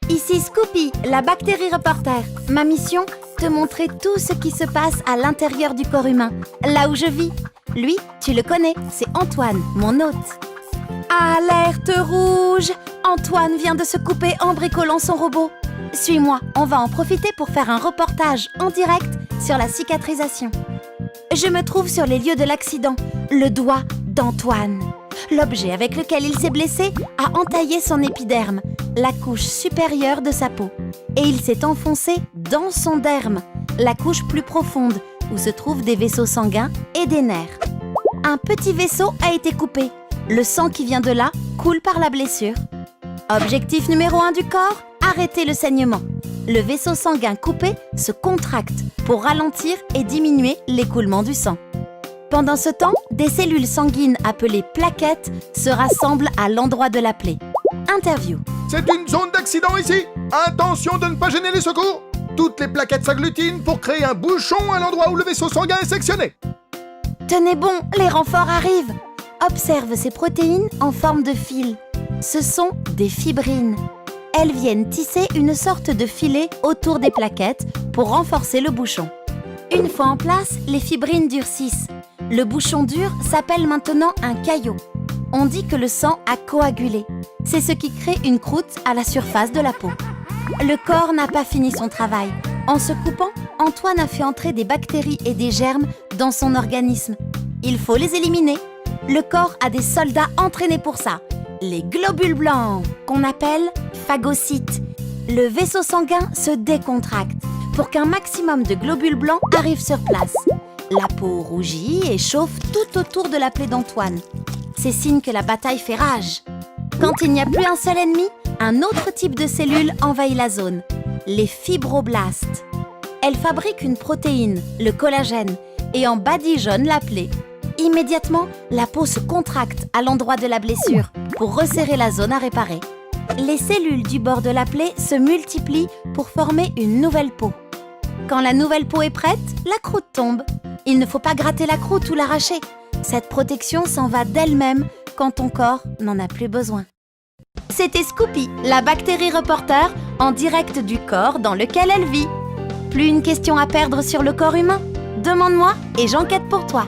Ici Scoopy, la bactérie reporter. Ma mission, te montrer tout ce qui se passe à l'intérieur du corps humain, là où je vis. Lui, tu le connais, c'est Antoine, mon hôte. Alerte rouge! Antoine vient de se couper en bricolant son robot. Suis-moi, on va en profiter pour faire un reportage en direct sur la cicatrisation. Je me trouve sur les lieux de l'accident, le doigt d'Antoine. L'objet avec lequel il s'est blessé a entaillé son épiderme, la couche supérieure de sa peau. Et il s'est enfoncé dans son derme, la couche plus profonde, où se trouvent des vaisseaux sanguins et des nerfs. Un petit vaisseau a été coupé. Le sang qui vient de là coule par la blessure. Objectif numéro 1 du corps, arrêter le saignement. Le vaisseau sanguin coupé se contracte pour ralentir et diminuer l'écoulement du sang. Pendant ce temps, des cellules sanguines appelées plaquettes se rassemblent à l'endroit de la plaie. Interview. C'est une zone d'accident ici. Attention de ne pas gêner les secours. Toutes les plaquettes s'agglutinent pour créer un bouchon à l'endroit où le vaisseau sanguin est sectionné. Tenez bon, les renforts arrivent. Observe ces protéines en forme de fil. Ce sont des fibrines. Elles viennent tisser une sorte de filet autour des plaquettes pour renforcer le bouchon. Une fois en place, les fibrines durcissent. Le bouchon dur s'appelle maintenant un caillot. On dit que le sang a coagulé. C'est ce qui crée une croûte à la surface de la peau. Le corps n'a pas fini son travail. En se coupant, Antoine a fait entrer des bactéries et des germes dans son organisme. Il faut les éliminer. Le corps a des soldats entraînés pour ça. Les globules blancs, qu'on appelle phagocytes. Le vaisseau sanguin se décontracte pour qu'un maximum de globules blancs arrive sur place. La peau rougit et chauffe tout autour de la plaie d'Antoine. C'est signe que la bataille fait rage. Quand il n'y a plus un seul ennemi, un autre type de cellule envahit la zone, les fibroblastes. Elles fabriquent une protéine, le collagène, et en badigeonnent la plaie. Immédiatement, la peau se contracte à l'endroit de la blessure pour resserrer la zone à réparer. Les cellules du bord de la plaie se multiplient pour former une nouvelle peau. Quand la nouvelle peau est prête, la croûte tombe. Il ne faut pas gratter la croûte ou l'arracher. Cette protection s'en va d'elle-même quand ton corps n'en a plus besoin. C'était Scoopy, la bactérie reporter, en direct du corps dans lequel elle vit. Plus une question à perdre sur le corps humain? Demande-moi et j'enquête pour toi.